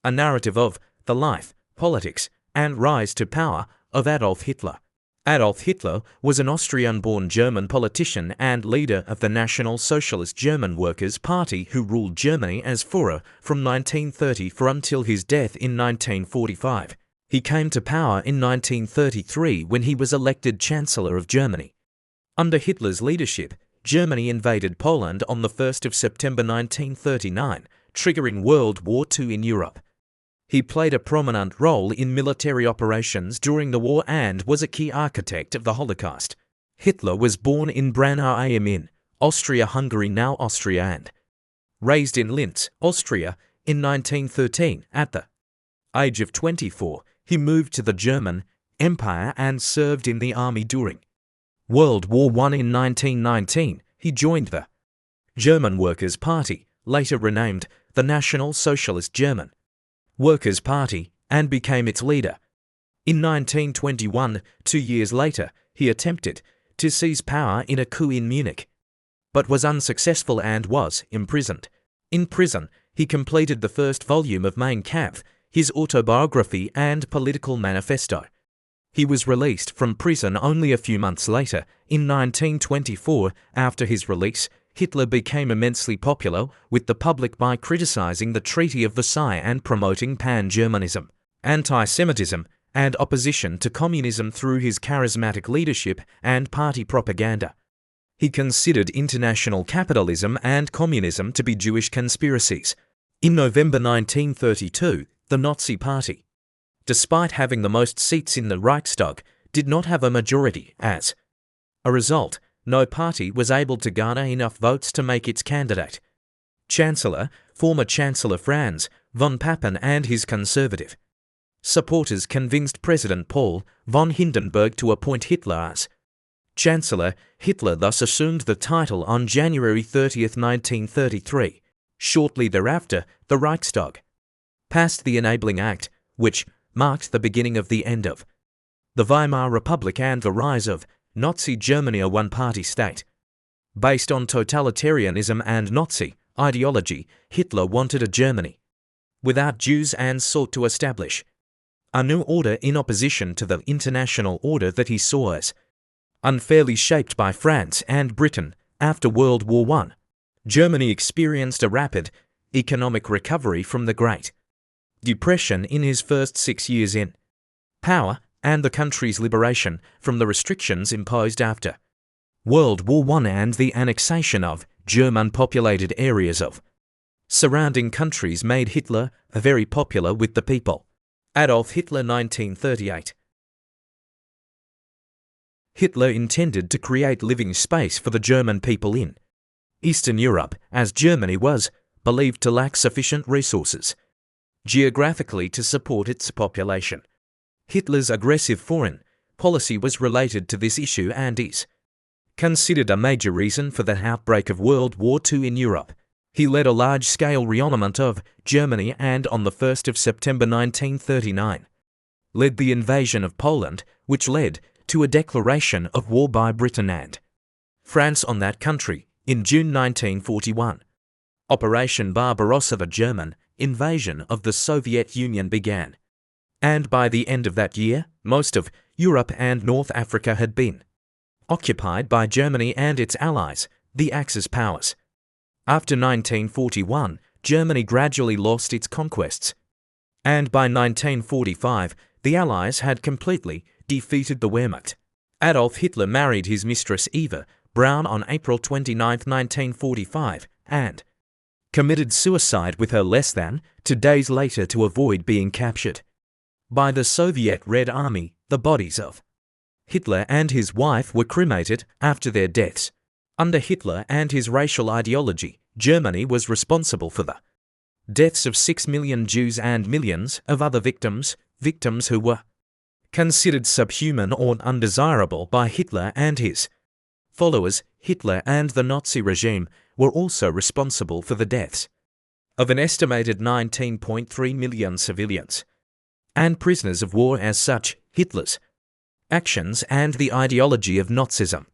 a narrative of the life, politics, and rise to power of Adolf Hitler. Adolf Hitler was an Austrian-born German politician and leader of the National Socialist German Workers' Party who ruled Germany as Führer from 1934 until his death in 1945. He came to power in 1933 when he was elected Chancellor of Germany. Under Hitler's leadership, Germany invaded Poland on the 1st of September 1939, triggering World War II in Europe. He played a prominent role in military operations during the war and was a key architect of the Holocaust. Hitler was born in Braunau am Inn, Austria-Hungary, now Austria, and raised in Linz, Austria, in 1913. At the age of 24, he moved to the German Empire and served in the army during World War I. In 1919, he joined the German Workers' Party, later renamed the National Socialist German Workers' Party, and became its leader. In 1921, 2 years later, he attempted to seize power in a coup in Munich, but was unsuccessful and was imprisoned. In prison, he completed the first volume of Mein Kampf, his autobiography and political manifesto. He was released from prison only a few months later. In 1924, after his release, Hitler became immensely popular with the public by criticizing the Treaty of Versailles and promoting pan-Germanism, anti-Semitism, and opposition to communism through his charismatic leadership and party propaganda. He considered international capitalism and communism to be Jewish conspiracies. In November 1932, the Nazi Party, despite having the most seats in the Reichstag, did not have a majority. As a result, no party was able to garner enough votes to make its candidate Chancellor. Former Chancellor Franz von Papen and his conservative supporters convinced President Paul von Hindenburg to appoint Hitler as Chancellor. Hitler thus assumed the title on January 30, 1933. Shortly thereafter, the Reichstag passed the Enabling Act, which marked the beginning of the end of the Weimar Republic and the rise of Nazi Germany, a one-party state. Based on totalitarianism and Nazi ideology, Hitler wanted a Germany without Jews and sought to establish a new order in opposition to the international order that he saw as unfairly shaped by France and Britain. After World War I, Germany experienced a rapid economic recovery from the Great Depression in his first 6 years in power, and the country's liberation from the restrictions imposed after World War I and the annexation of German-populated areas of surrounding countries made Hitler very popular with the people. Adolf Hitler 1938. Hitler intended to create living space for the German people in Eastern Europe, as Germany was believed to lack sufficient resources geographically to support its population. Hitler's aggressive foreign policy was related to this issue and is considered a major reason for the outbreak of World War II in Europe. He led a large-scale rearmament of Germany and on the 1st of September 1939, led the invasion of Poland, which led to a declaration of war by Britain and France on that country in June 1941. Operation Barbarossa, the German invasion of the Soviet Union, began. And by the end of that year, most of Europe and North Africa had been occupied by Germany and its allies, the Axis powers. After 1941, Germany gradually lost its conquests, and by 1945, the Allies had completely defeated the Wehrmacht. Adolf Hitler married his mistress Eva Braun on April 29, 1945, and committed suicide with her less than 2 days later to avoid being captured by the Soviet Red Army. The bodies of Hitler and his wife were cremated after their deaths. Under Hitler and his racial ideology, Germany was responsible for the deaths of 6 million Jews and millions of other victims who were considered subhuman or undesirable by Hitler and his followers. Hitler and the Nazi regime were also responsible for the deaths of an estimated 19.3 million civilians and prisoners of war. As such, Hitler's actions and the ideology of Nazism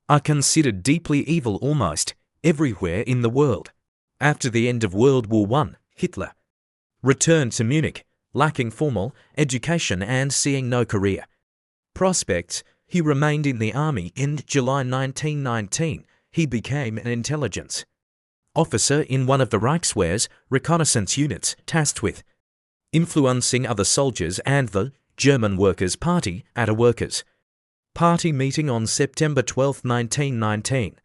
are considered deeply evil almost everywhere in the world. After the end of World War I, Hitler returned to Munich, lacking formal education and seeing no career prospects. He remained in the army. In July 1919, he became an intelligence officer in one of the Reichswehr's reconnaissance units, tasked with influencing other soldiers and the German Workers' Party at a Workers' Party meeting on September 12, 1919.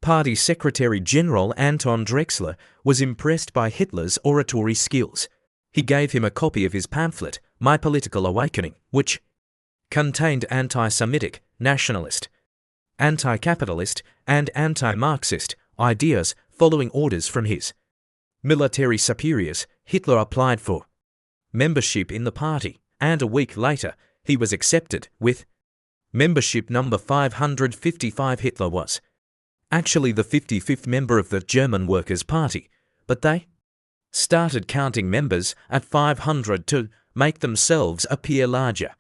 Party Secretary General Anton Drexler was impressed by Hitler's oratory skills. He gave him a copy of his pamphlet, My Political Awakening, which contained anti-Semitic, nationalist, anti-capitalist, and anti-Marxist ideas. Following orders from his military superiors, Hitler applied for membership in the party, and a week later, he was accepted with membership number 555. Hitler was actually the 55th member of the German Workers' Party, but they started counting members at 500 to make themselves appear larger.